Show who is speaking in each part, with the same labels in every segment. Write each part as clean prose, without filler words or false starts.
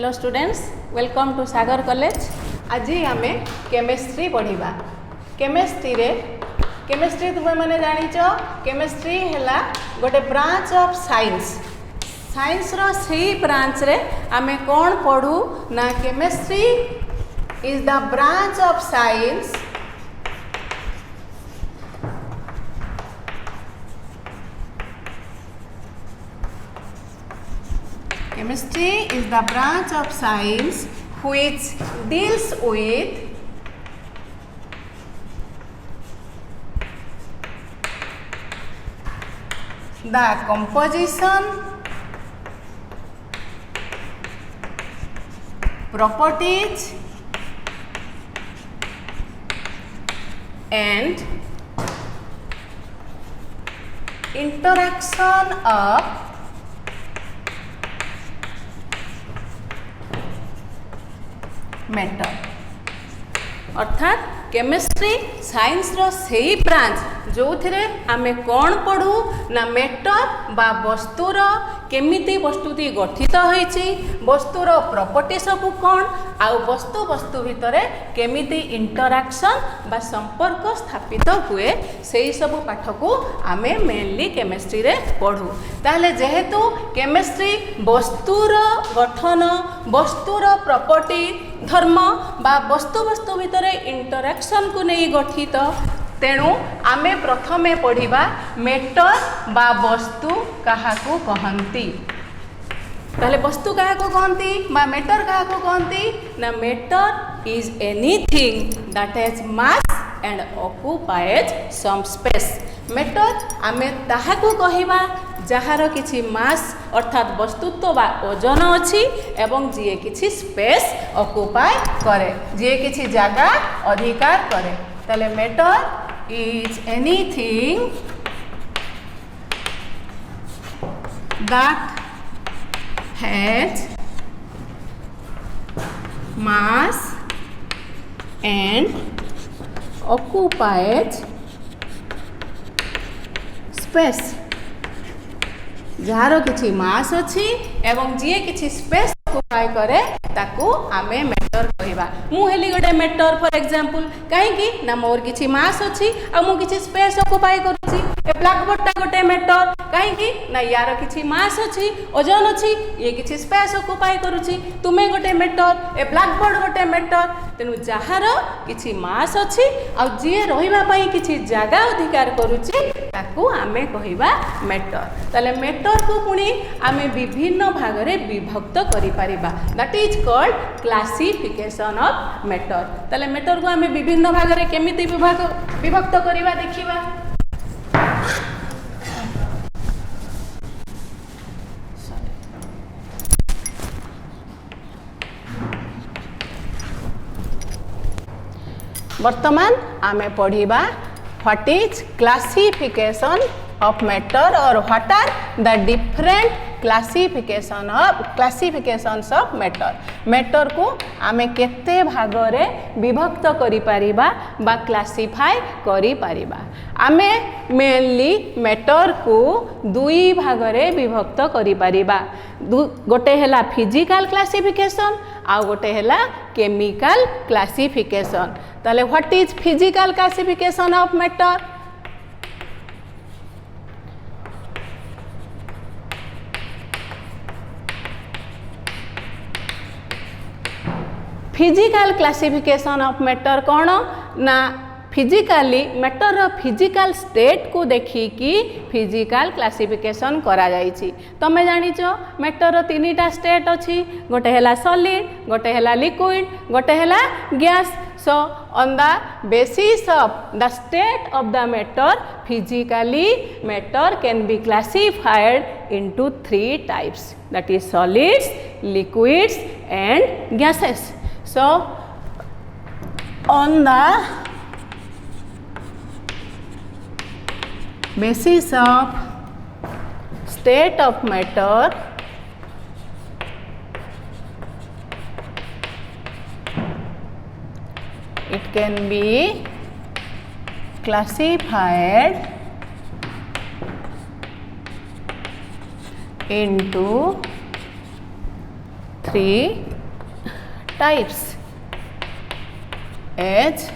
Speaker 1: Hello students, welcome to Sagar college. आज आम chemistry पढ़ा। केमिस्ट्री तुम्हें मैंने जानिच केमिस्ट्री है गोटे ब्रांच ऑफ साइंस। साइंस रो सी ब्रांच रे आमे कौन पढ़ू ना chemistry is the branch of science Chemistry is the branch of science which deals with the composition, properties and interaction of matter. अर्थात केमिस्ट्री साइंस रो सेही ब्रांच जो थिरे आमे कौन पढ़ू ना मैटर बा वस्तुर केमिति वस्तुटी गठित होईची, वस्तुर प्रॉपर्टी सब कौन आउ वस्तु वस्तु भितरे केमिति इंटरैक्शन बा संपर्क स्थापित हुए सेही सब पाठ को आमे मेनली केमिस्ट्री रे पढ़ू। ताहले जेहेतु केमिस्ट्री वस्तुर गठन, वस्तुर प्रॉपर्टी धर्म बा वस्तु वस्तु भितरे इंटरैक्शन को नहीं गठित, तेणु आमे प्रथमे पढ़िबा मैटर बा वस्तु काहाकू कहंती। ताहले वस्तु काहाकू कहंती बा मैटर काहाकू कहंती ना matter is anything that has mass and occupies some space. Matter आमे ताहाकू कहिबा जहार किछि मास अर्थात वस्तुत्व बा ओजन अछि एवं जीए किछि स्पेस ऑक्युपाई करे, जीए किछि जगह अधिकार करे। ताले matter is anything that has mass and occupies space. Jar किछि मास अछि एवं जीए किछि स्पेस ऑक्युपाई करे ताकू आमे मैटर कहबा। मु हेली गोटे मैटर फॉर एग्जांपल काहेकि ना मोर किछि मास अछि आ मु किछि स्पेस ऑक्युपाई करूछि। ए ब्लैक बोर्ड टा गोटे मैटर काहेकि ना यार किछि मास अछि ओजन अछि ये किछि स्पेस ऑक्युपाई करूछि। तुमे गोटे मैटर ए ब्लैक बोर्ड गोटे मैटर, तेनु जहार किछि मास अछि आ जीए रहिबा पई किछि जगह अधिकार करूछि ताकू आमे कहबा मैटर। ताले मैटर को पुणी आमे विभिन्न भाग रे विभक्त करि परिबा, that is called classification of matter. ताले मैटर को आमे विभिन्न भाग रे केमिति विभक्त करिबा देखिबा। वर्तमान आमे पढ़िबा what is classification of matter और what are the different classifications of matter. Matter को आमे केते भाग रे विभक्त करि परिबा बा क्लासिफाई करि परिबा। आमे मेनली मैटर को दुई भाग रे विभक्त करि परिबा। गोटे हैला फिजिकल क्लासिफिकेशन आ गोटे हैला केमिकल क्लासिफिकेशन। ताले what is physical classification of matter? Physical classification of matter कौन ना फिजिकली मैटर फिजिकल स्टेट को देखिकी फिजिकल क्लासिफिकेशन करा जाइछि। तमे जानिच मैटर तीनिटा स्टेट अछि, गोटे हैला सॉलिड, गोटे हैला लिक्विड, गोटे हैला gas. So on the basis of the state of the matter physically matter can be classified into three types, that is solids, liquids and gases. So on the basis of state of matter, it can be classified into three types as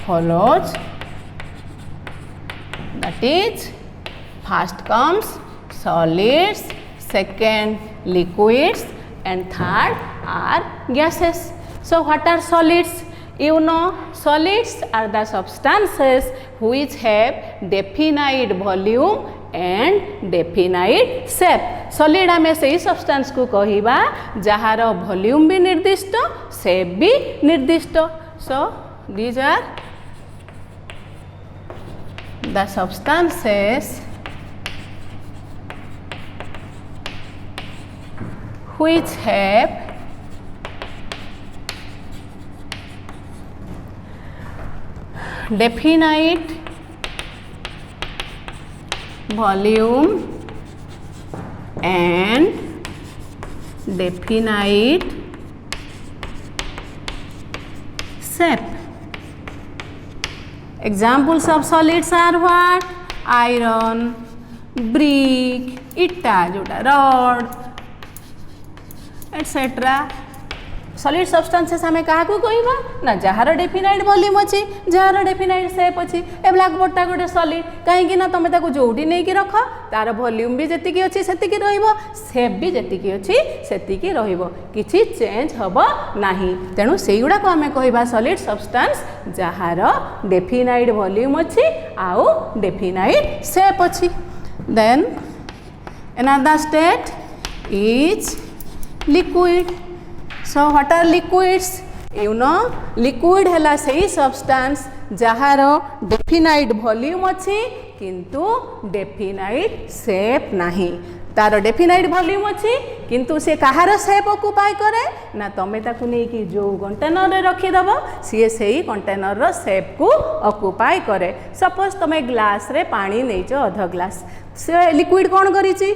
Speaker 1: follows. That is, first comes solids, second liquids, and third are gases. So what are solids? You know, solids are the substances which have definite volume and definite shape. Solid आमे सही substance को कहिबा जहार volume भी निर्दिष्ट, shape भी निर्दिष्ट. So these are the substances which have definite volume and definite shape. Examples of solids are what? Iron, brick, इटा जोटा रड एटसेट्रा. सॉलिड सब्सटेंसेस आमे कहा को कहबा ना जहार डेफिनाइट वॉल्यूम अछि, जहार डेफिनाइट शेप अछि. ए ब्लैक बोर्डटा गोटे सॉलिड कहीं कि ना तमे ताको जोडी नै कि रख तार वॉल्यूम भी जति कि अछि सेति कि रहइबो, शेप भी जति कि अछि सेति कि रहइबो, किछि चेंज हबो नाही. तेनु सेइगुडा को आमे कहबा सॉलिड सब्सटेंस जहार डेफिनाइट वॉल्यूम अछि आउ डेफिनाइट शेप अछि. Then another state is liquid. So what are liquids? You know, liquid है सही substance जहार definite volume अच्छी किंतु definite shape नहीं. तार definite volume अच्छी किंतु से कहार shape ऑक्युपाई करे ना तमे ताकू नहीं कि जो कंटेनर रे रखी दबो सी सही कंटेनर रो shape को ऑक्युपाई करे. सपोज तमे ग्लास रे पानी नैचो अध ग्लास, से लिक्विड कौन करिछि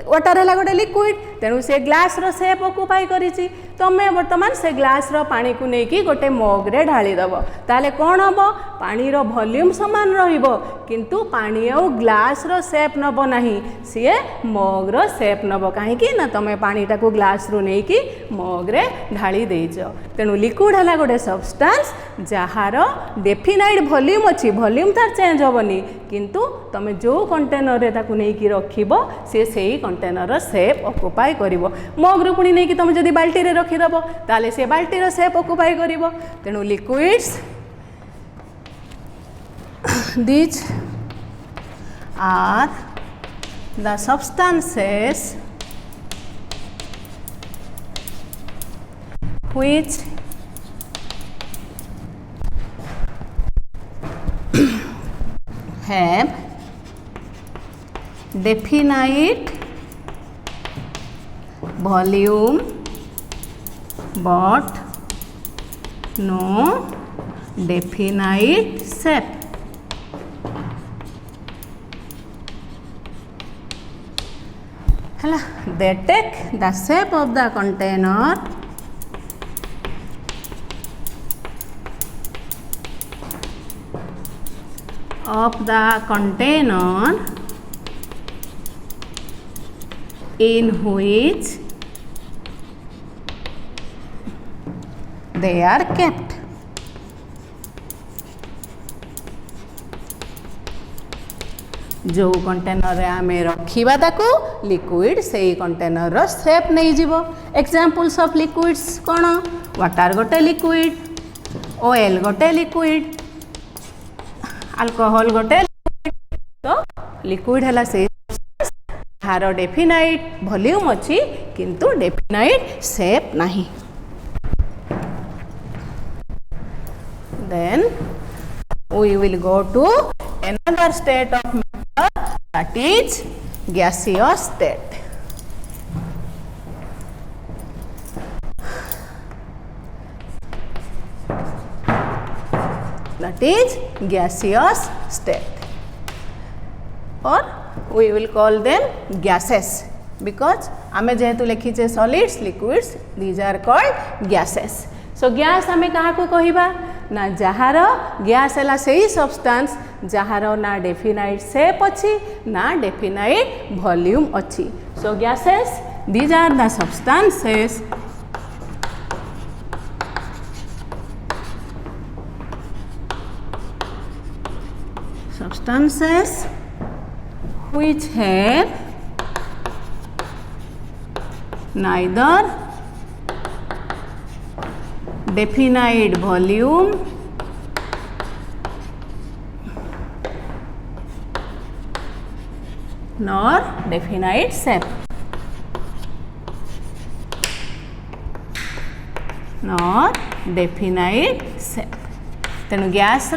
Speaker 1: वाटर है गोटे लिक्विड, तेणु से ग्लास रो शेप ऑक्युपाई करिछि. तमे वर्तमान से ग्लास रो पानी को नेकी गोटे मग रे ढाली दबो ताले कौन हबो पानी रो वॉल्यूम समान रहिबो किंतु पानी आउ ग्लास रो शेप नबो नाही, सी मग रो शेप नबो. काहे कि ना तमे पानी टाको ग्लास रो नेकी मग रे ढाली देइछो. तेणु लिक्विड है गोटे सब्सटेंस जहार डेफिनाइट वॉल्यूम अछि, वॉल्यूम तार चेंज होबनी किंतु तमे जो कंटेनर रे ताकू नेकी रखिबो से सही कंटेनर रो शेप ऑक्युपाई करिवो. मग रो पुनी नेकी तमे जदी बाल्टी रे रखिदबो ताले से बाल्टी रो शेप ऑक्युपाई करिवो. तेणु liquids these are the substances which have definite volume but no definite shape. They take the shape of the container in which they are kept. जो कंटेनर रे आमे रखिबा ताको लिक्विड सेही कंटेनर रो शेप नै जिवो. Examples of liquids cone? Water गोटे liquid, oil गोटे liquid, alcohol गोटे लिक्विड. तो लिक्विड हला से हार डेफिनाइट वॉल्यूम अछि किंतु डेफिनाइट शेप नाही. Then we will go to another state of matter, that is gaseous state. That is gaseous state, or we will call them gases because आमे जेहेतु लिखीचे solids, liquids, these are called gases. So gas आमे कहा को कहिबा ना जहार gas है सही सब्सटेंस जहार ना डेफिनाइट शेप अच्छी ना डेफिनाइट वॉल्यूम अच्छी. सो gases, these are the substances substances which have neither definite volume nor definite shape. Nor definite shape. तेणु गैस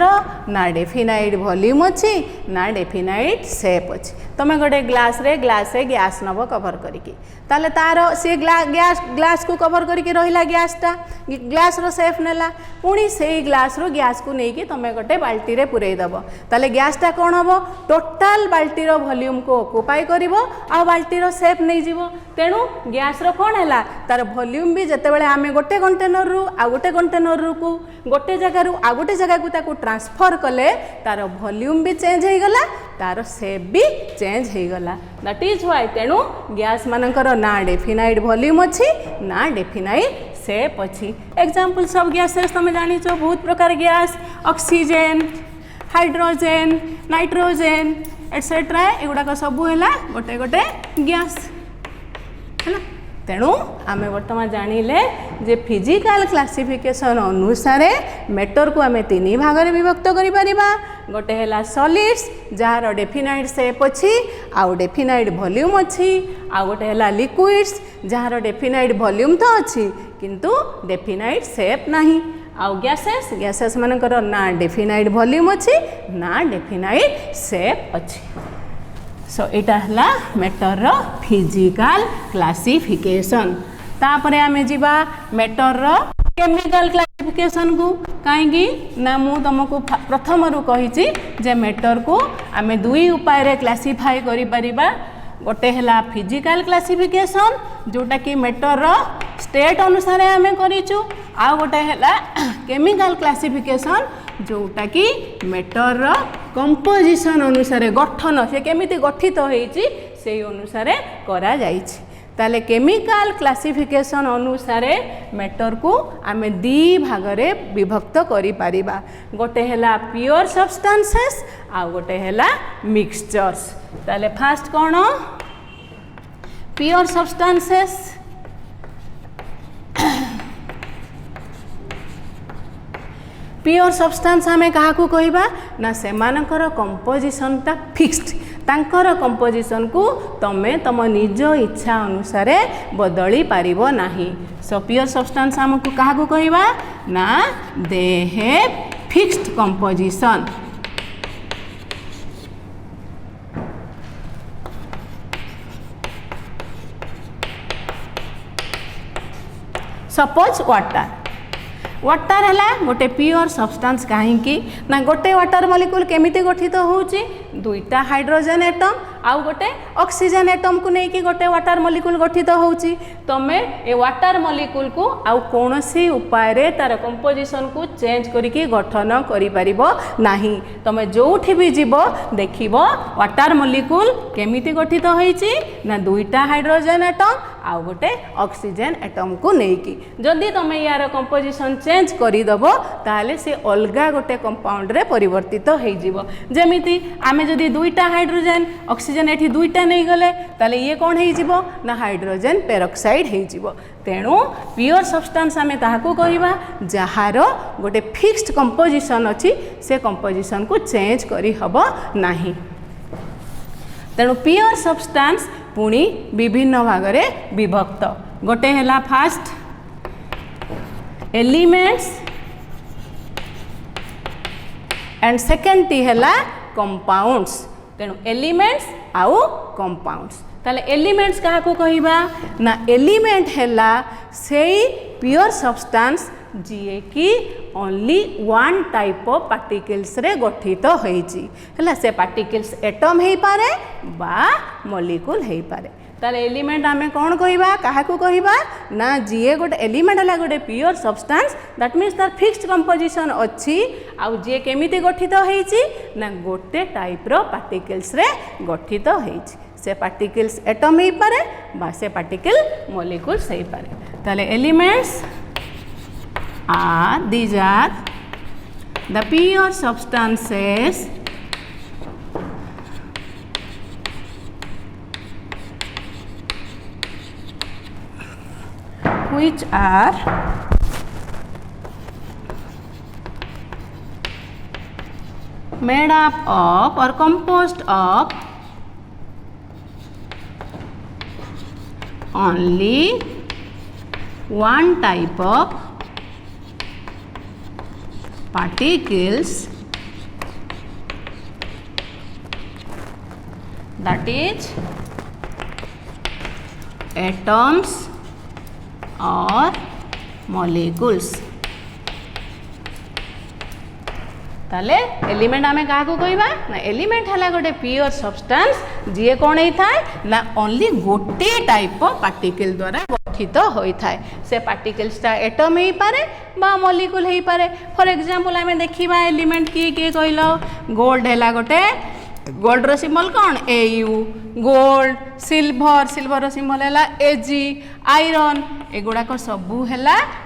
Speaker 1: ना डेफिनाइट वॉल्यूम अच्छी ना डेफिनाइट शेप अच्छी तुम गोटे ग्लास रे गैस नब कवर करके ताले तार सी ग्लास को कवर करके रहा गैसटा ग्लास रो शेप नेला पुणी से ग्लास रो गैस को लेकिन तुम गोटे बाल्टी रे पुरई दब ताले गैसटा कौन हम टोटाल बाल्टी रो वॉल्यूम को ऑक्युपाई करिवो आ बाल्टी रो शेप नहीं जीवो तेणु गैस रो कौन है तार वॉल्यूम भी जितेबाला आम गोटे कंटेनर रु आ गोटे कंटेनर को गोटे जगार आ गोटे जगह को ताको ट्रांसफर कले तार वॉल्यूम भी चेंज हो गला तार शेप भी चेंज हो गला दैट इज व्हाई तेणु गैस मानकर ना डेफिनाइट वॉल्यूम अच्छी ना डेफिनाइट शेप अच्छी एग्जांपल्स ऑफ गैसेस तुम जानी बहुत प्रकार gas oxygen hydrogen nitrogen etcetera एगुड़ाक सब है गोटे गोटे गैस है तेणु आम बर्तमान जानिले जे फिजिकल क्लासिफिकेशन अनुसार मैटर को आम तीन भाग में विभक्त करिपरिबा गोटे है सॉलिड्स जार डेफिनाइट शेप अच्छी आउ डेफिनाइट वॉल्यूम अच्छी आउ गोटे है लिक्विड्स जार डेफिनाइट वॉल्यूम तो अच्छी किंतु डेफिनाइट शेप नहीं आउ गैसेस मानकर ना डेफिनाइट वॉल्यूम अच्छी ना डेफिनाइट शेप अच्छी सो इटा हला मैटर रो फिजिकल क्लासिफिकेशन तापरे आमे जीवा मैटर रो केमिकल क्लासिफिकेशन को कहीं ना मु तुमको प्रथम रु कही जे मैटर को आमे दुई उपाय रे क्लासिफाई करि परिबा गोटे है फिजिकल क्लासिफिकेशन जोटा कि मैटर रो स्टेट अनुसार आमे करिचु आ गोटे है केमिकल क्लासिफिकेशन जोटा कि मैटर रो कंपोजिशन अनुसार गठन से केमिति गठित होईची से अनुसार करा जाईची ताले केमिकल क्लासिफिकेशन अनुसार मैटर को आमे दी भाग रे विभक्त करि परिबा गोटे हैला प्योर सब्सटेंसेस आ गोटे हैला मिक्सचर्स ताले फास्ट कोन प्योर सब्सटेंसेस प्योर सब्सटेंस आमे कहा को कहबा ना से मानकर कंपोजिशन ता फिक्स्ड तांकर कंपोजिशन को तमे तम निज इच्छा अनुसार बदली पारिबो नाही सो प्योर सब्सटेंस हमको कहा को कहबा ना they have fixed composition suppose water है गोटे प्योर सब्सटेंस कहीं ना गोटे वाटर मॉलिक्यूल केमिति गठित होउची दुईटा हाइड्रोजन एटम आउ गोटे ऑक्सीजन एटम को लेकिन गोटे वाटर मॉलिक्यूल गठित होउची तमे ए वाटर मॉलिक्यूल को आउ कोनोसी उपाय रे तार कंपोजिशन को चेंज करिके गठन करि परिबो नाही तमे जोठी भी जीवो देखिबो वाटर मॉलिक्यूल केमिति गठित होईची ना दुईटा हाइड्रोजन एटम आउ गोटे ऑक्सीजन एटम को लेकिन जदि तमे यार कंपोजिशन चेंज करिदबो ताले से अलगा गोटे कंपाउंड रे परिवर्तित हो जिवो जेमिति आमे जदि दुईटा हाइड्रोजन ऑक्सीजन एठी दुईटा नहीं गले ताले ये कौन हो जिवो ना हाइड्रोजन पेरोक्साइड हो जिवो तेणु प्योर सब्सटेंस आमे ताहाको कहिबा जहार गोटे फिक्स्ड कंपोजिशन अछि से कंपोजिशन को चेंज करि हबो नाही तेणु प्योर सब्सटेंस पुणी विभिन्न भाग में विभक्त गोटे है fast elements and second T है कंपाउंड्स तेणु एलिमेंट्स आउ कंपाउंड्स ताले एलिमेंट्स क्या को कहबा ना एलिमेंट है से प्योर सब्सटेंस जी कि only one type of particles रे गठित होईची हला से पार्टिकल्स एटम हे पारे बा मॉलिक्यूल हे पारे ताले एलिमेंट आमे कौन कहबा काहा को कहबा ना जी गोटे एलिमेंट हला गोटे प्योर सब्सटेंस दैट मीन्स तार फिक्स्ड कंपोजिशन अच्छी आउ जी केमिति गठित होईची ना गोटे टाइप रो पार्टिकल्स रे गठित होईची से पार्टिकल्स एटम हे पारे बा से पार्टिकल मॉलिक्यूल्स हे पारे ताले elements these are the pure substances which are made up of or composed of only one type of particles, that is atoms or molecules. ताले एलिमेंट आमे क्या कहवा ना एलिमेंट है गोटे प्योर सब्सटेंस जी कौन होता है ना ओनली गोटे टाइप ऑफ पार्टिकल द्वारा गठित होता है से पार्टिकल्सटा एटम हो पारे बा मॉलिक्यूल हो पारे फॉर एग्जांपल आमे देखिबा एलिमेंट किए किए कहलो गोल्ड है गोटे गोल्ड रो सिंबल कौन AU गोल्ड सिल्वर सिल्वर रो सिंबल है AG आयरन एगुड़ाक सबू है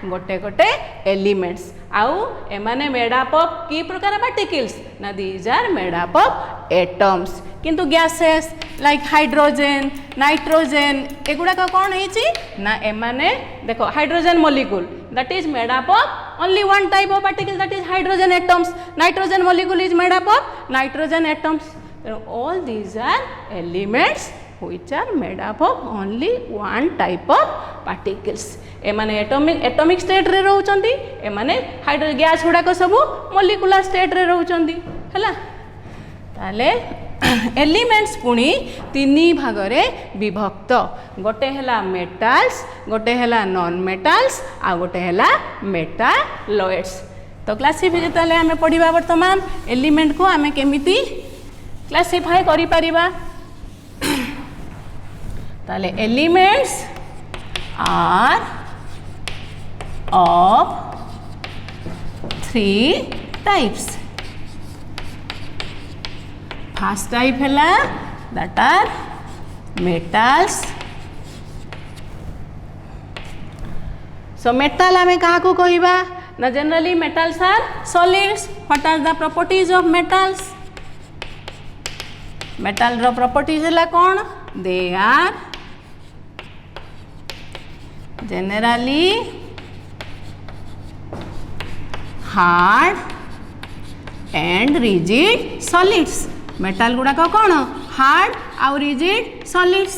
Speaker 1: गोटे गोटे एलिमेंट्स आउ एमाने मेड अप ऑफ की प्रकार पार्टिकल्स ना these are made up of atoms किंतु गैसेस लाइक हाइड्रोजन नाइट्रोजन एगुड़ाक कौन है ना एमाने देखो hydrogen molecule that is made up of only one type of particle, that is hydrogen atoms. Nitrogen molecule is made up of nitrogen atoms. All these are elements which are made up of only one type of particles. एमाने atomic state रे रहउचंती एमाने hydrogen gas गुडा को सब molecular state रे रहउचंती हला ताले elements पुणी तीन भाग रे विभक्त गोटे है मेटाल्स गोटे है नॉन मेटाल्स आ गोटे है मेटालॉइड्स तो क्लासिफिकेशन आम पढ़ा वर्तमान एलिमेंट को आम केमिति क्लासिफाई करि परिबा ताले elements are of 3 types first type है that are metals so metal आम क्या कहवा ना generally metals are solids what are the properties of metals metal रो प्रॉपर्टीज है कौन they are generally hard and rigid solids metal गुड़ाक कौन हार्ड आउ रिजिड सॉलिड्स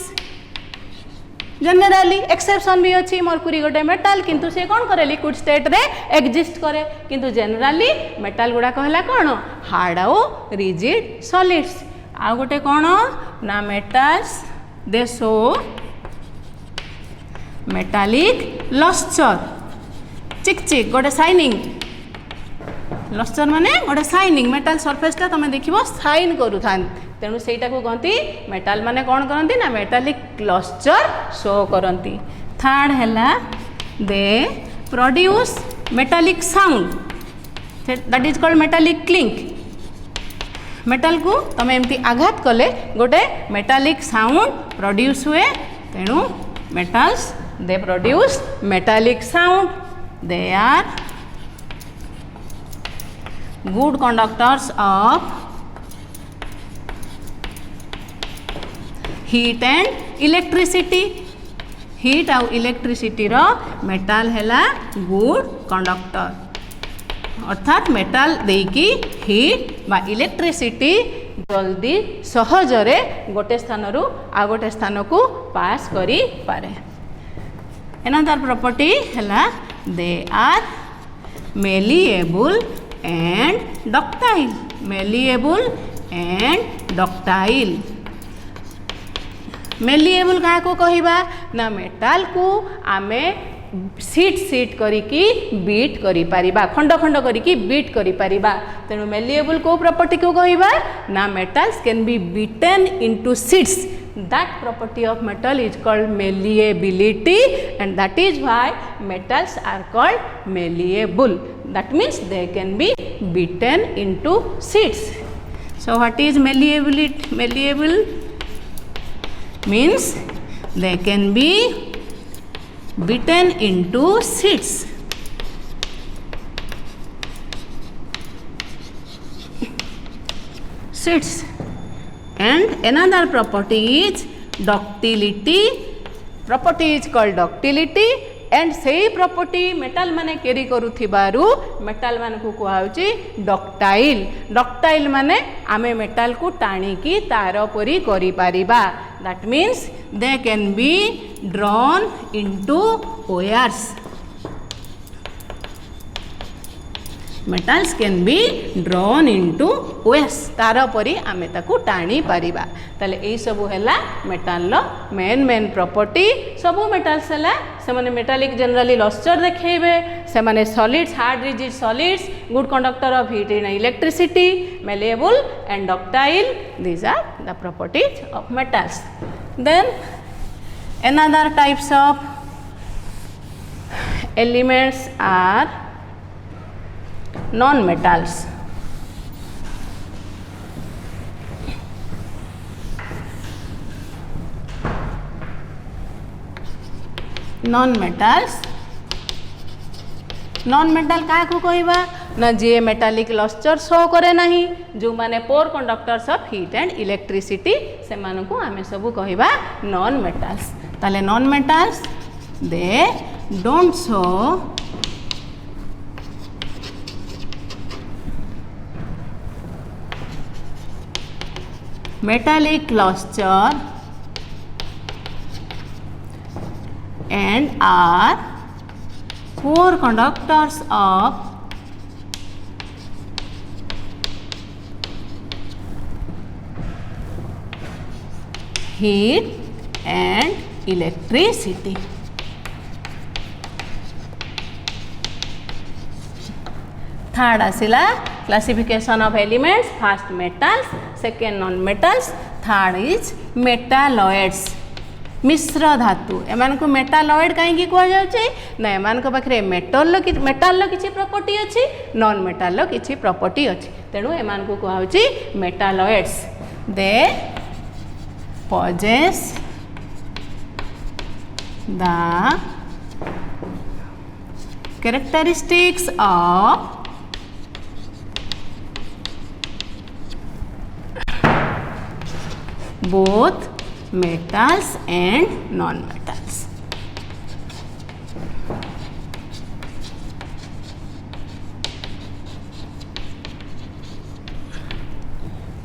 Speaker 1: जनरली एक्सेप्शन भी अच्छी मरकुरी गोटे मेटल किंतु से कौन करे लिक्विड स्टेट रे एग्जिस्ट करे किंतु जनरली मेटल गुड़ाक है कौन हार्ड आउ रिजिड सॉलिड्स आउ गोटे कौन ना metals they show metallic lustre चिक चिक गोटे शाइनिंग लस्चर माने गोटे शाइनिंग मेटाल सरफेसटा तुम देखो शाइन करू तेणु सेटा को कहती मेटाल माने कौन करती ना मेटालिक लस्चर शो करती थर्ड है दे produce metallic sound that is called metallic clink metal को तुम एमती आघात कले गोटे मेटालिक साउंड प्रोड्यूस हुए तेणु metals they produce metallic sound they are good conductors of heat and electricity heat आउ electricity रो मेटाल हैला good conductor अर्थात मेटाल देकी हीट बा इलेक्ट्रिसिटी जल्दी सहजरे गोटे स्थान रु आ गोटे स्थान को पास करी पारे another property हैला they are malleable and ductile malleable and ductile malleable क्या को कहवा ना मेटाल को आमे सीट सीट करिकी बीट करि परिबा खंड खंड करिकी बीट करि परिबा तेणु malleable को प्रॉपर्टी को कहवा ना metals can be beaten into seats that property of metal is called malleability and that is why metals are called malleable that means they can be beaten into sheets so what is malleability malleable means they can be beaten into sheets sheets and another property is ductility property is called ductility and सेही property metal माने carry करूथिबारु metal मान को कुहाउची ductile. Ductile माने आमे metal को टाणी की तार परी करि पारिबा। That means they can be drawn into wires. Metals can be drawn into wires, तार परी आमे ताकू टाणी पारिबा। ताले एई सबु हैला मेटाल लो मेन प्रॉपर्टी। सबु मेटाल्स हैला से माने मेटालिक जनरली लस्टर देखेबे, से माने solids hard rigid solids, good conductor of heat in electricity, malleable and ductile. These are the properties of metals. Then another types of elements are non-metals. Non-metals, non-metal क्या को कहबा ना जे metallic lustre show करे नहीं, जो माने poor conductors of heat and electricity, से मानन को आमे सब कहबा नॉन मेटाल्स। ताले non metals they don't show metallic luster and are poor conductors of heat and electricity. Third asila classification of elements. First metals, second non-metals, third is metalloids. मिश्र धातु एमान को मेटालॉइड कहीं कह जाउचे ना, एमान को पाखरे मेटल किछि प्रॉपर्टी अछि, नॉन मेटाल किछि प्रॉपर्टी अछि, तेणु एमान को कहउची metalloids. They possess the characteristics of both metals and non-metals.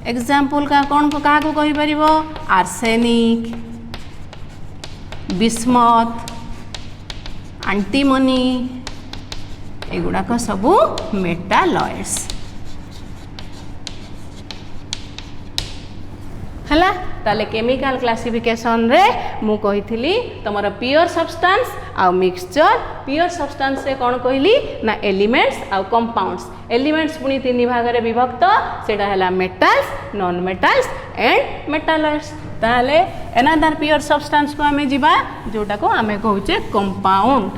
Speaker 1: Example का कौन को क्या कही पारिबो? आर्सेनिक, बिस्मथ, एंटीमनी, एगुड़ाक सबू मेटालॉइड्स हला। ताले केमिकल क्लासिफिकेशन रे मु कहिथिली तमर प्योर सब्सटेंस आ मिक्सचर। प्योर सब्सटेंस रे कौन कहली ना एलिमेंट्स आ कंपाउंड्स। एलिमेंट्स पुनी तीन भाग रे विभक्त, सेटा हला metals, non metals and metalloids. ताले अनदर प्योर सब्सटेंस को हमें जिबा जोटा को हमें कहउचे कंपाउंड।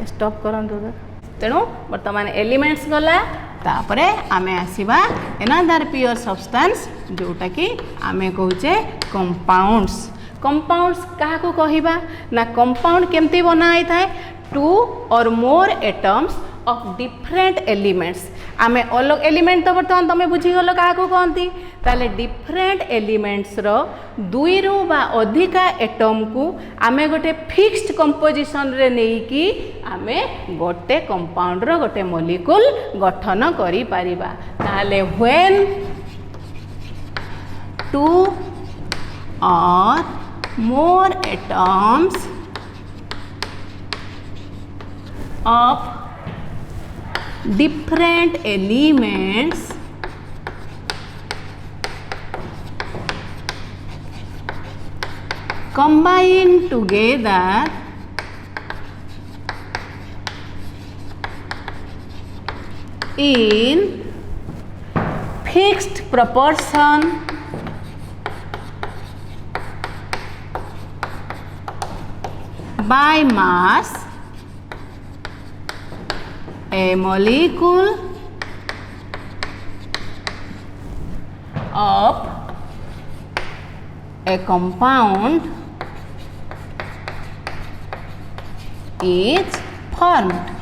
Speaker 1: स्टॉप करंतु। तेणु बर्तमान एलिमेंट्स गला, तापरे आमे आसीबा अनदर प्योर सब्सटेंस जोटा कि आमे कहउचे कंपाउंड्स। कंपाउंड्स क्या को कहिबा ना, कंपाउंड केमती बनाई थाए? टू और more atoms of different elements. आमे अलग एलिमेंट तो बर्तमान तुम बुझीगल क्या को कहती, ताले डिफरेंट एलिमेंट्स रो दुई रु बा अधिका एटम को आमे गोटे फिक्स्ड कंपोजिशन रे नेई की आमे गोटे कंपाउंड रो गोटे मॉलिक्यूल गठन करि पारिबा। ताले व्हेन टू और more atoms of different elements combine together in fixed proportion by mass, a molecule of a compound is formed.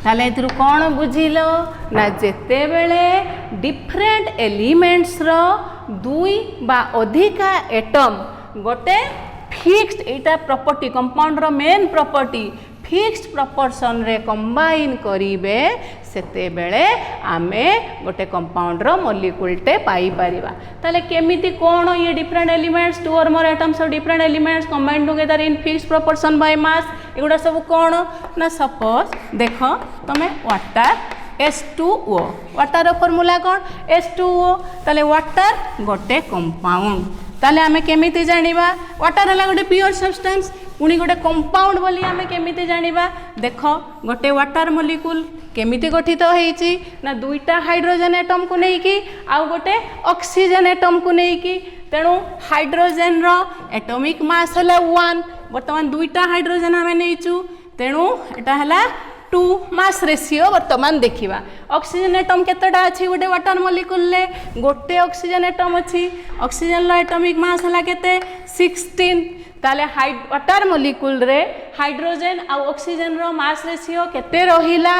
Speaker 1: ताले एथुरु कौन बुझिल ना जेते बेले डिफरेंट एलिमेंट्स रो दुई बा अधिका एटम गोटे फिक्स्ड एटा प्रॉपर्टी कंपाउंड रो मेन प्रॉपर्टी फिक्स्ड प्रपोर्शन रे कंबाइन करिवे सेते बेले आमे गोटे कंपाउंड रो मॉलिक्यूल टे पाई परिबा ताले केमिति कोन ये डिफरेंट एलिमेंट्स टू और more atoms of different elements combined together in fixed proportion by mass एगुडा सब कोन ना सपोज देखो तमे वाटर H2O वाटर रो फार्मूला कोन H2O ताले वाटर गोटे कंपाउंड ताले आमे केमिति जानिबा वाटर हला गोटे प्योर सब्सटेंस पुणी गोटे कंपाउंड बोली आमे केमिति जानिबा देखो गोटे वाटर मॉलिक्यूल केमिति गठित होईची ना दुईटा हाइड्रोजन एटम को नेकी आउ गोटे ऑक्सीजन एटम को नेकी तेणु हाइड्रोजन रो एटॉमिक मास हला 1 वर्तमान दुईटा हाइड्रोजन आमे नेइचू तेणु एटा हला 2 मास रेशियो वर्तमान देखिबा ऑक्सीजन एटम केतटा अछि गोटे वाटर मॉलिक्यूल ले गोटे ऑक्सीजन एटम अछि ऑक्सीजन लो एटॉमिक मास हला केते 16 ताले वाटर मॉलिक्यूल रे हाइड्रोजन आ ऑक्सीजन रो मास रेशियो केते रहिला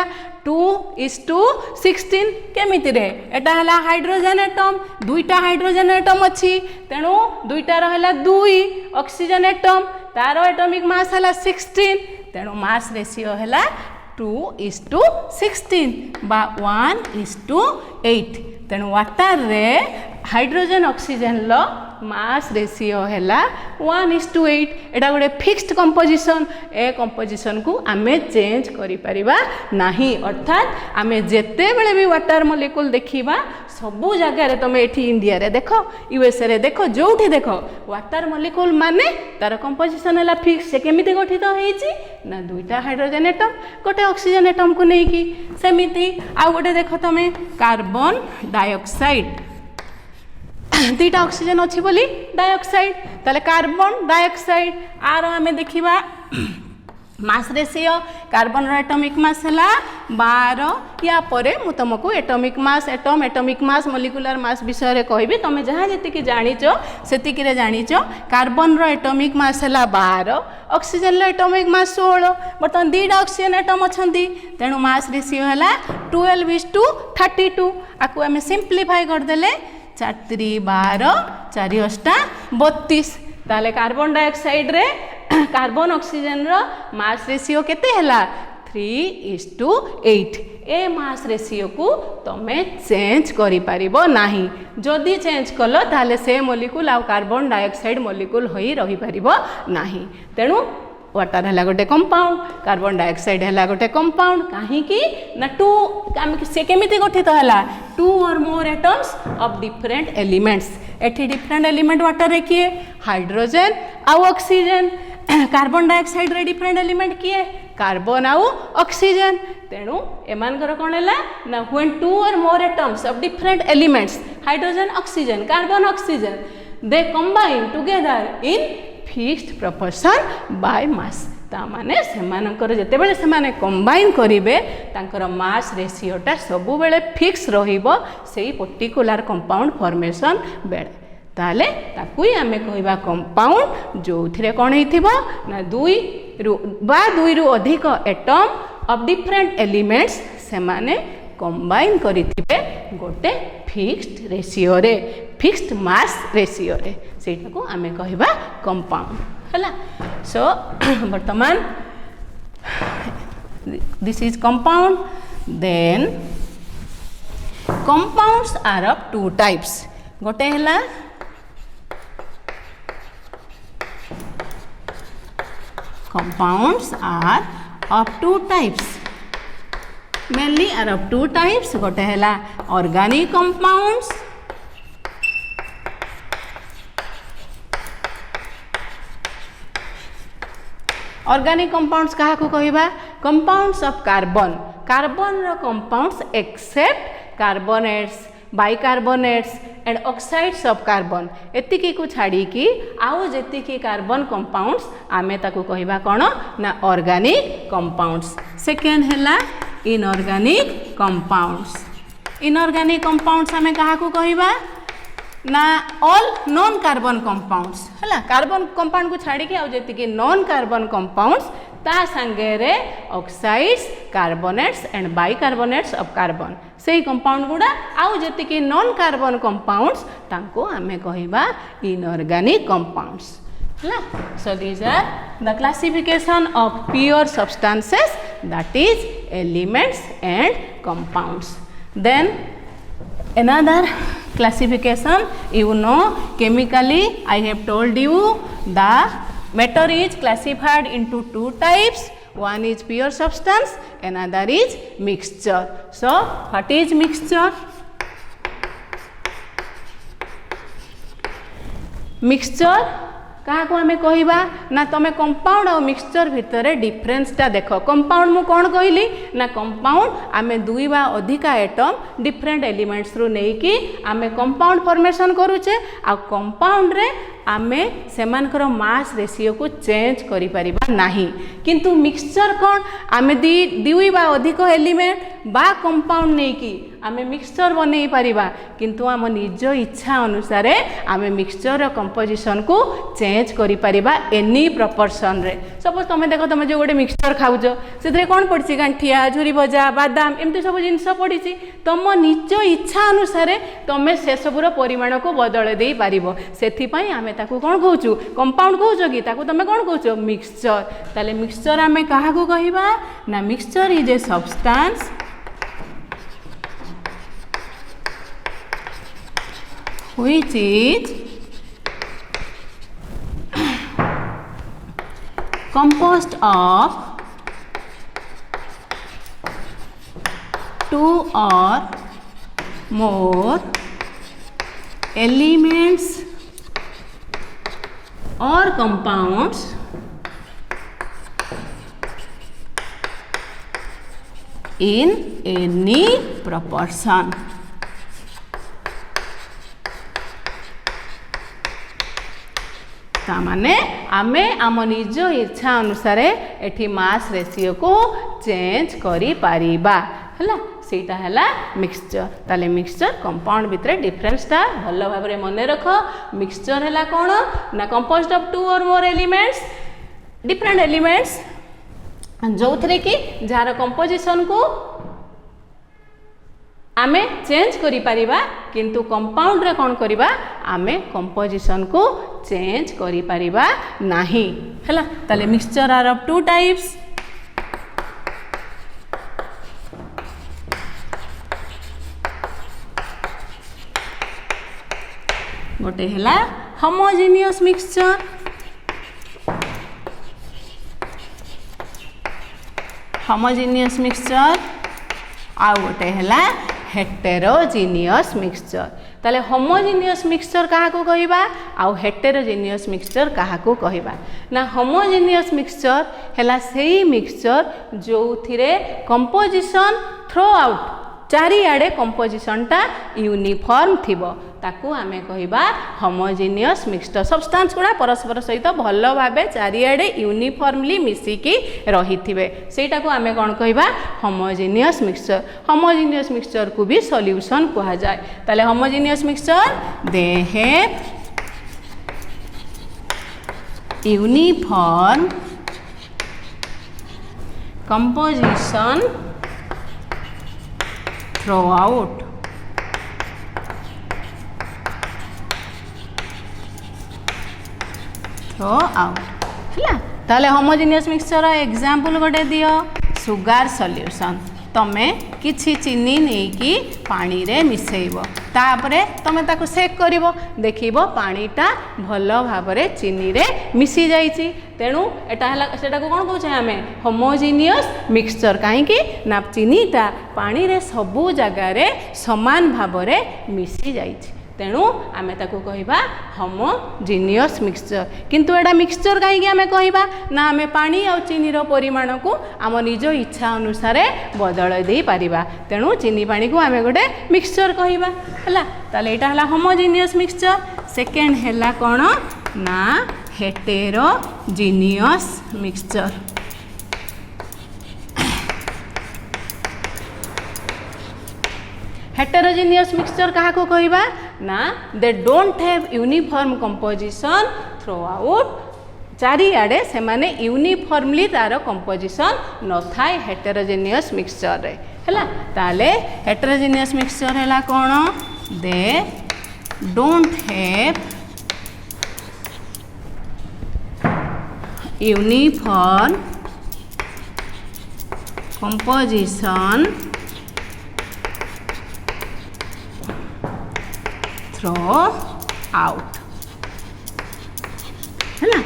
Speaker 1: 2:16 केमिति रे एटा हला हाइड्रोजन एटम दुईटा हाइड्रोजन एटम अछि तेणु दुईटा रहला 2 ऑक्सीजन एटम तारो एटॉमिक मास हला 16 तेणु मास रेशियो हला 2:16 बा 1:8 तेणु वाटर रे हाइड्रोजन ऑक्सीजन लो मास रेशियो हैला 1:8 एटा गोटे फिक्स्ड कंपोजिशन ए कंपोजिशन को आमे चेंज करि परिबा नाही अर्थात आमे जेते बेले भी वाटर मॉलिक्यूल देखिबा सबु जगह रे तमे एठी इंडिया रे देखो यूएसए रे देखो जोठी देखो वाटर मॉलिक्यूल माने तार कंपोजिशन हैला फिक्स से केमिति गठित होईची ना दुईटा हाइड्रोजन एटम गोटे ऑक्सीजन एटम को नेकी सेमिति आ गोटे देखो तमे कार्बन डाइऑक्साइड दुईटा ऑक्सीजन अच्छी बोली डाइऑक्साइड ताले कार्बन डाइऑक्साइड आर आमे देखिबा मास रेशियो कार्बन रो एटॉमिक मास हला 12 या परे मु तुमको atomic mass atomic mass molecular mass विषय रे कहबी तमे जहां जति कि जानिचो सेति रे जानिचो कार्बन रो एटॉमिक मास हला 12 ऑक्सीजन रो एटॉमिक मास 16 बर्तमान दुईटा ऑक्सीजन एटम अछंती तेणु मास रेशियो हला 12:32 आकु आमे सिंपलीफाई कर देले 4×12 4×8 32 ताले कार्बन डाइऑक्साइड रे कार्बन ऑक्सीजन रो मास रेशियो केते हला 3:8 ए मास रेशियो को तमे चेंज करि परिबो नाही जदि चेंज कलो ताले से मॉलिक्यूल आ कार्बन डाइऑक्साइड मॉलिक्यूल होई रही परिबो नाही तेणु वाटर है गोटे कंपाउंड कार्बन डाइऑक्साइड है गोटे कंपाउंड कहीं ना 2 से केमिति गठित है 2 और more atoms of different elements एठी डिफरेंट एलिमेंट वाटर रे किए हाइड्रोजन आउ ऑक्सीजन कार्बन डाइऑक्साइड रे डिफरेंट एलिमेंट किए कार्बन आउ ऑक्सीजन तेणु एमानकर कौन है ना व्हेन 2 और more atoms of different elements hydrogen oxygen carbon oxygen they combine together in fixed proportion by mass ता माने सेमानकर जेते बेले सेमाने कंबाइन करिवे तांकर मास रेशियोटा सबु बेले फिक्स रहिबो सेही पर्टिकुलर कंपाउंड फॉर्मेशन बेले ताले ताकुई आमे कहबा कंपाउंड जोथिरे कोन हेथिबो ना 2 रु अधिक एटम ऑफ डिफरेंट एलिमेंट्स सेमाने कंबाइन करिथिबे गोटे फिक्स्ड रेशियो रे फिक्स्ड मास रेशियो रे सेटा को आमे कहबा कंपाउंड हला सो वर्तमान this is compound then compounds are of 2 types गोटे हला compounds are of 2 types mainly are of 2 types गोटे हला organic compounds organic compounds कहा को कहबा compounds of carbon carbon रो compounds except carbonates bicarbonates and oxides of carbon एतिकी को छाड़ी की आउ जेतिकी कार्बन कंपाउंड्स आमे ताकू कहबा कोन ना ऑर्गेनिक कंपाउंड्स सेकेंड हैला इनऑर्गेनिक कंपाउंड्स आमे कहा को कहबा ना ऑल नॉन कार्बन कंपाउंड्स हैला कार्बन कंपाउंड को छाड़ी की आउ जेतिकी नॉन कार्बन कंपाउंड्स ता सांगे oxides carbonates and bicarbonates of carbon से कंपाउंड गुड़ा आउ जति नॉन कार्बन कंपाउंड्स तांको आमे कहिबा इनऑर्गेनिक कंपाउंड्स है। So these are the classification of pure substances that is elements and compounds. Then another classification, you know, chemically I have told you the matter is classified into two types. One is pure substance, another is mixture. So what is mixture? Mixture क्या को आमे कहिबा ना तमे compound और mixture भितर डिफरेंसटा देख। Compound मु कौन कहली ना कंपाउंड आमे दुई बा अधिका एटम डिफरेंट एलिमेंट्स रु नहीं कि आमे कंपाउंड फॉर्मेशन करूचे आ कंपाउंड रे आमे सेमानकर मास रेशियो को चेंज करि परिबा नाही किंतु मिक्सचर कौन आमे दुई बा अधिक एलिमेंट बा कंपाउंड नहीं कि आमे मिक्सचर बनै परिबा किंतु आम निज इच्छा अनुसार आमे मिक्सचर कंपोजिशन को चेंज करि परिबा एनी प्रपोर्शन रे। सपोज तुम देख तुम जो गोटे मिक्सचर खाऊच से कौन पड़ी गांठिया झुरी भजा बादाम एमती सब जिनस पड़ी तुम निज इच्छा अनुसार तुम से सबूर परिमाण को बदल दे पारिबो सेथिपई आमे ताकू कौन कहूचु कंपाउंड कहूच कि ताकू तुम कौन कहूच मिक्सचर। ताले मिक्सचर आमे काहाकू कहिबा ना mixture is a substance which is composed of two or more elements or compounds in any proportion. तामाने आमे आम निज इच्छा अनुसार एठी मास रेशियो को चेंज करि पारिबा हला सेटा हला मिक्सचर। ताले मिक्सचर कंपाउंड भितर डिफरेंसटा भल भाबरे मने रख। मिक्सचर हला कोन ना कंपोज्ड ऑफ टू और मोर एलिमेंट्स डिफरेंट एलिमेंट्स जो थरे कि जार कंपोजिशन को आमे चेंज करि पारिबा किंतु कंपाउंड रे कोन करिबा आमे कंपोजिशन को चेंज करि पारिबा नाही हला। ताले mixture are of two types. गोटे हला होमोजेनियस मिक्सचर होमोजेनियस मिक्सचर आ गोटे हला हेटेरोजेनियस मिक्सचर। ताले होमोजेनियस मिक्सचर काहाकू कहिबा आउ हेटेरोजेनियस मिक्सचर काहाकू कहिबा ना होमोजेनियस मिक्सचर हैला सेही मिक्सचर जो थिरे कंपोजिशन थ्रो आउट चारिआडे कंपोजिशनटा यूनिफॉर्म थिबो ताकू आमे कहिबा होमोजेनियस मिक्सचर। सब्सटेंस गुडा परस्पर सहित भल भाबे चारिआडे यूनिफॉर्मली मिसिकी रहिथिबे सेटाकू आमे कोन कहिबा होमोजेनियस मिक्सचर। होमोजेनियस मिक्सचर को भी सॉल्यूशन कहा जाए। ताले homogeneous mixture they have uniform composition throughout ହେଲା। ताले होमोजेनियस मिक्सचर एग्जांपल गोटे दियो सुगार सॉल्यूशन तमे किछि चीनी नहीं कि पानी रे मिसेइबो तापरे तमे ताको सेक करिवो देखिबो पानीटा भल भाबरे चीनी रे मिसी जाइछि तेणु एटा हला सेटा को कोन कहउछे हमें होमोजेनियस मिक्सचर काहे कि ना चीनीटा पानी रे सबु जगह रे समान भाबरे मिसी जाइछि तेणु आमे ताको कहिबा होमोजेनियस मिक्सचर। किंतु एटा मिक्सचर काहे आमे कहिबा ना आमे पानी और चीनी रो परिमाण को आम निज इच्छा अनुसार बदल दे पारिबा तेणु चीनी पानी को आमे गोटे मिक्सचर कहिबा हला। ताले एटा हला होमोजेनियस मिक्सचर। सेकेंड हला कोन ना हेटेरोजेनियस मिक्सचर। हेटेरोजेनियस मिक्सचर कहा को कहिबा ना they don't have uniform composition throughout चारिआडे से माने यूनिफॉर्मली तार कंपोजिशन न थाए हेटेरोजेनियस मिक्सचर रे हैला ताले हेटेरोजेनियस मिक्सचर हैला कोन they don't have uniform composition throughout है ना।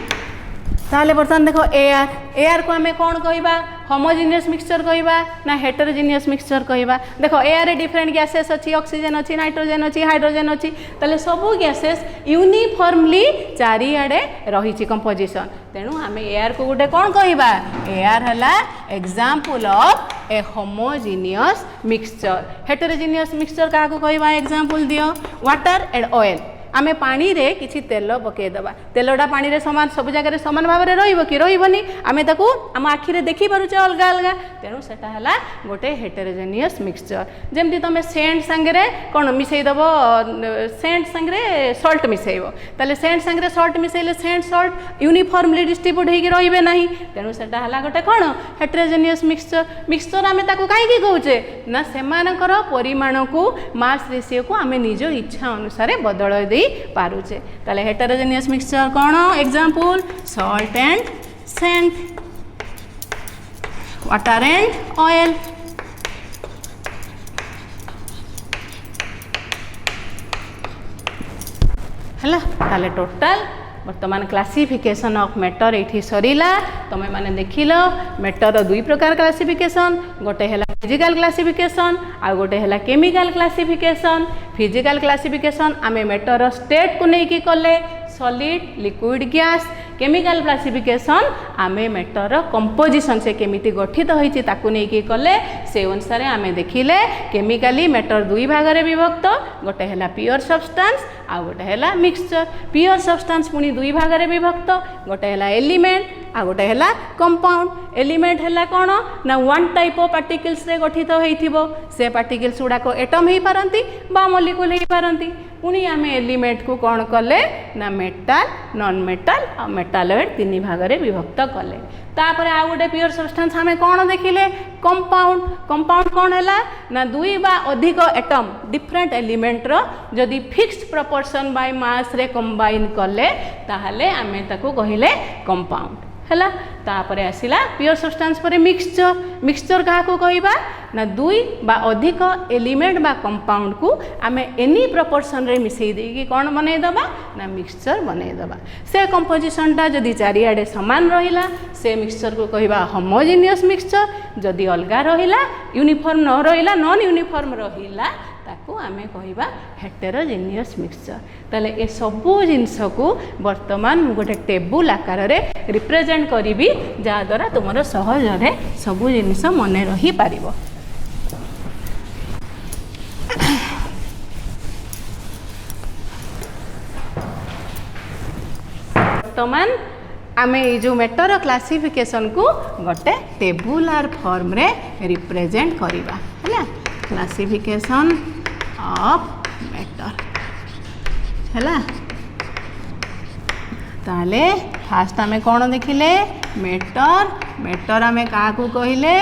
Speaker 1: ताले बर्तमान देखो एआर को आम कौन कहवा होमोजेनियस मिक्सचर कहवा ना हेटेरोजेनियस मिक्सचर कहवा। देखो एआर डिफरेंट गैसेस अच्छी ऑक्सीजन अच्छी नाइट्रोजेन अच्छी हाइड्रोजेन अच्छी ताले सबू गैसेस यूनिफॉर्मली चारिआडे रही कंपोजिशन तेणु आम एआर को गोटे कौन कहवा एआर है example of A homogeneous mixture. Heterogeneous mixture क्या कहवा एग्जांपल दियो वाटर एंड ऑयल आमे पानी रे किछि तेल पकेदेबा तेलटा पानी रे समान सब जगह समान भाव में रहिबो कि रहिबोनी आमे ताकू आम आखि रे देखि पारुचे अलगा अलगा तेणु सेटा हला गोटे हेटेरोजेनियस मिक्सचर। जेमती तमे सेंट संगे कोन मिसई दबो सेंट संगे सॉल्ट मिसैबो ताले सेंट संगे सॉल्ट मिसैले सेंट सॉल्ट यूनिफॉर्मली डिस्ट्रीब्यूट होई रहिबे नाही तेणु सेटा हला गोटे कोन हेटेरोजेनियस मिक्सचर आमे ताकू काहे कि कहूचे ना सेमानकर परिमाण को मास रेशियो को आमे निज इच्छा अनुसार बदल दे पारुचे ताले हेटेरोजेनियस मिक्सचर कौन example salt and sand water and oil. हैला ताले टोटल वर्तमान क्लासिफिकेशन ऑफ मैटर ये सरीला तमे माने देखिल मैटर दुई प्रकार क्लासिफिकेशन गोटे है फिजिकल क्लासिफिकेशन आ गोटे है केमिकल क्लासिफिकेशन। फिजिकल क्लासिफिकेशन आमे मैटर स्टेट को लेकिन कले solid liquid gas. Chemical classification आमे मैटर कंपोजिशन से केमिति गठित होइछि ताकू नेकी कले से अनुसार आमे देखिले केमिकली मैटर दुई भाग रे विभक्त गोटे है प्योर सब्सटेंस आ गोटे है मिक्सचर। प्योर सब्सटेंस पुनी दुई भाग रे विभक्त गोटे है एलिमेंट आ गोटे है कंपाउंड। एलिमेंट है कौन ना वन टाइप ऑफ पार्टिकल्स रे गठित होइथिबो से पार्टिकल्स गुड़ाक एटम हो पारती बा मॉलिक्यूल हो पारती पुणी आम एलिमेंट को कौन कले ना मेटाल नॉन मेटाल आ मेटालॉइड तीन भाग रे विभक्त कले। तापर आ गोटे प्योर सब्सटेंस आम कौन देखिले कंपाउंड। कंपाउंड कौन है ना दुई बा अधिक एटम डिफरेंट एलिमेंट रो जदि फिक्स्ड प्रोपोर्शन बाय मास रे कंबाइन कले ताहले आमे ताकू कहिले कंपाउंड हैला। तापर आसिला प्योर सब्सटेंस पर मिक्सचर। मिक्सचर क्या कहवा ना दुई बा अधिक एलिमेंट बा कंपाउंड को आमे एनी प्रोपोर्शन रे मिसई देकी कौन बनईदबा ना मिक्सचर बनईदबा। से कंपोजिशनटा जदि चारिआडे समान रहिला से मिक्सचर को कहवा होमोजेनियस मिक्सचर। जदि अलगा रहिला यूनिफॉर्म न रहिला नॉन यूनिफॉर्म रहिला ताकू आमे कहवा हेटेरोजेनियस मिक्सचर। ताले ए सबु जिनस को वर्तमान गोटे टेबुल आकार रे रिप्रेजेंट करिबी जा द्वारा तुमरो सहज रे सबु जिनस मने रही पारिबो। वर्तमान आमे जो मैटर क्लासिफिकेशन को गोटे टेबुलर फॉर्म रे रिप्रेजेंट करिबा हैला। क्लासिफिकेशन ऑफ मैटर हैला। ताले फास्ट आमे कौन देखिले मैटर। मैटर आमे क्या कहले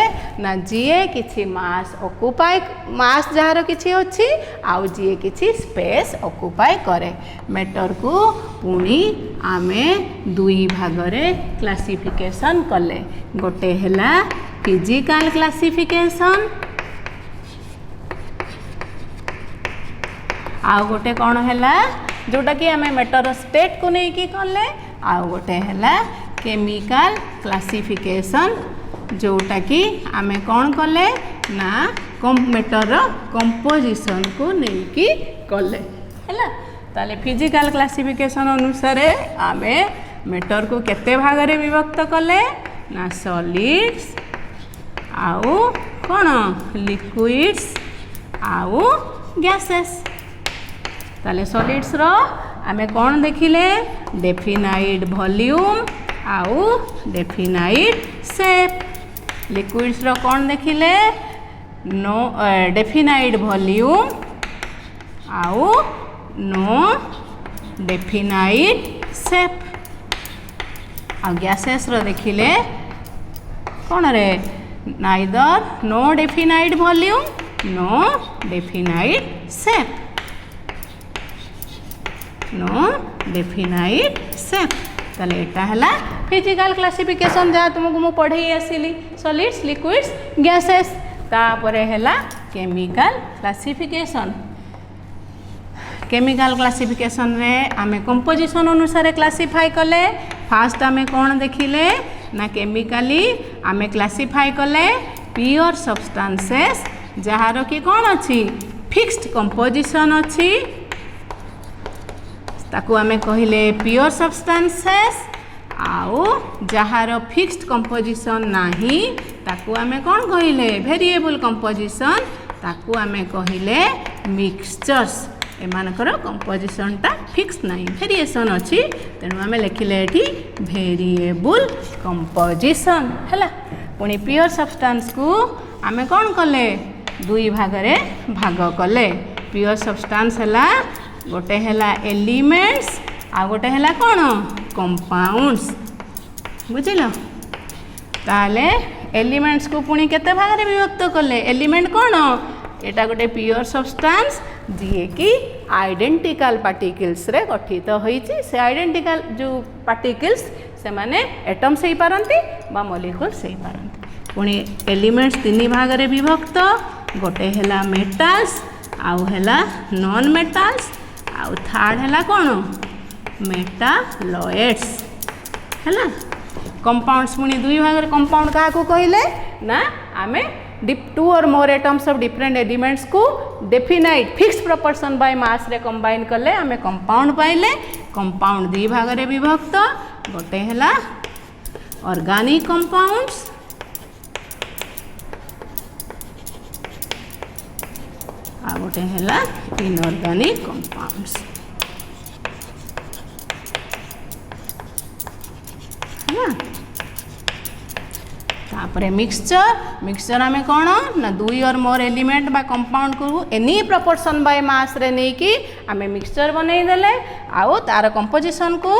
Speaker 1: ना जीए किछि मास ऑक्युपाई मास जार किछि अछि आउ जीए किछि स्पेस ऑक्युपाई करे। मैटर को पुणी आमे दुई भाग रे क्लासिफिकेशन कले गोटे हैला फिजिकल क्लासिफिकेशन आउ गोटे कौन हैला जोटा कि आमे मैटर स्टेट को लेकिन कले आउ गोटे हैला केमिकल क्लासिफिकेशन जोटा कि आमे कौन कले ना मैटर कंपोजिशन को लेकिन कले हैला। ताले फिजिकल क्लासिफिकेशन अनुसार आमे मैटर को केते भाग रे विभक्त कले ना सॉलिड्स आउ कौन लिक्विड्स आउ गैसेस। ताले सॉलिड्स रो आमे कौन देखिले डेफिनाइट वॉल्यूम आउ डेफिनाइट शेप। लिक्विड्स रो कौन देखिले नो डेफिनाइट वॉल्यूम आउ नो डेफिनाइट शेप। आ गैसेस रो देखिले कौन रे neither no definite volume no definite shape no definite shape ताले एटा हला फिजिकल क्लासिफिकेशन जहाँ तुमको मु पढ़े आसिली सॉलिड्स लिक्विड्स गैसेस तापरे हला केमिकल क्लासिफिकेशन केमिकल क्लासिफिकेशन रे आमे कंपोजिशन अनुसार क्लासिफाई कले फास्ट आमे कौन देखिले ना केमिकली आमे क्लासिफाई कले प्योर सब्सटेंसेस जहार कि कौन अच्छी फिक्स्ड कंपोजिशन अच्छी ताकू आमे कहिले प्योर सब्सटेंसेस आउ जहार फिक्स्ड कंपोजिशन नाही ताकू आमे कौन कहिले वेरिएबल कंपोजिशन ताकू आमे कहिले मिक्सचर्स एमानकर कंपोजिशनटा फिक्स नहीं वेरिएशन अच्छी तेणु आम लिखिले ये वेरिएबल कंपोजिशन है पुणी प्योर सब्सटेंस को आम कौन कले दुई भागरे भाग कले प्योर सब्सटेंस है गोटे है एलिमेंट्स आ गोटे है कौन कंपाउंड्स बुझिल ताले एलिमेंट्स को पुणी केते भागरे विभक्त कले एलिमेंट कौन एटा गोटे प्योर सब्सटेंस जी कि आइडेंटिकल पार्टिकल्स रे गठित होईची से आइडेंटिकल जो पार्टिकल्स से माने एटम्स हो पारती बा मॉलिक्यूल्स हो पारती पुणी एलिमेंट्स तीन भाग रे विभक्त गोटे है मेटाल्स आउ है नॉन मेटाल्स आउ थर्ड है कौन मेटालॉइड्स है कंपाउंड्स पुणी दुई भाग रे कंपाउंड क्या कहले ना आमे टू और more atoms of different elements को definite fix proportion by mass रे कंबाइन कले आमे कंपाउंड पाइले कंपाउंड दी भाग रे विभक्त गोटे है ऑर्गेनिक कंपाउंड्स आ गोटे है इनऑर्गेनिक कंपाउंड्स है तापरे मिक्सचर आमे कौन ना दुई और मोर एलिमेंट बा कंपाउंड को एनी प्रोपोर्शन बाय मास रे नहीं कि आमे मिक्सचर बनै देले आउ तार कंपोजिशन को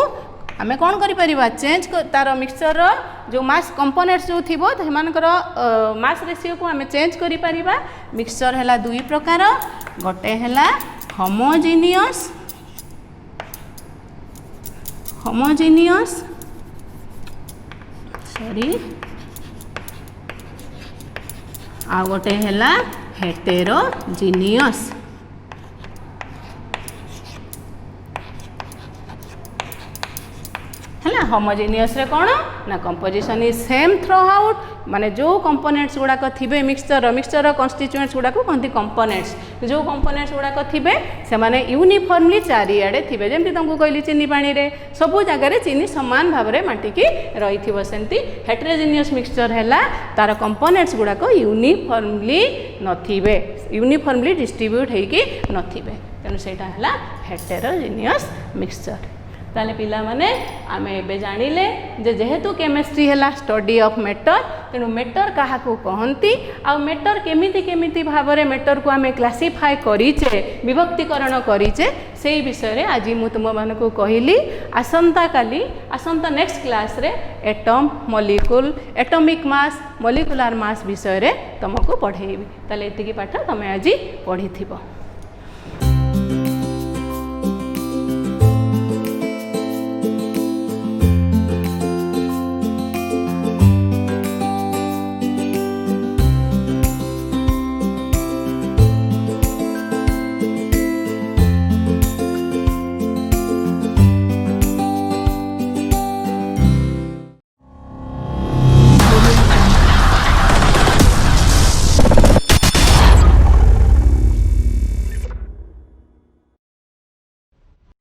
Speaker 1: आमे कौन करि परिबा चेंज तार मिक्सचर रो जो मास कंपोनेंट्स जो थिबो हेमानकर मास रेशियो को आमे चेंज करि परिबा मिक्सचर हैला दुई प्रकार गोटे हैला होमोजेनियस सॉरी आ गोटे है हेटेरोजीनियस है होमोजेनियस रे कौन ना composition is same through out माने जो कंपोनेंट्स गुड़ाक थे मिक्सचर कन्स्टिट्यूएंट्स गुड़ाक कहते कंपोनेंट्स जो कंपोनेंट्स गुड़ाक थे से माने यूनिफॉर्मली चारिआडे थे जमी तुमको कहली चीनी पानी रे सबू जगह चीनी सामान भाव में माटिकी रही सेमती हेटेरोजीनियस मिक्सचर है तार कंपोनेंट्स गुड़ाक यूनिफॉर्मली नथिबे यूनिफॉर्मली डिस्ट्रीब्यूट होइकी नथिबे तेणु सेटा है हेटेरोजीनियस मिक्सचर ताले पिला माने आमे एबे जानिले जे जेहेतु केमिस्ट्री है स्टडी ऑफ मैटर तेणु मैटर क्या कहती आ मैटर केमिति भाव में मैटर को आमे क्लासिफाई करीचे विभक्तिकरण करीचे से विषय रे आज मु तुम मानकु कहली आसंता काली आसंता नेक्स्ट क्लास रे atom molecule atomic mass molecular mass विषय रे तुमको पढ़ेबी ताले एतिकी पाठ तमे आज पढ़ी थिबो।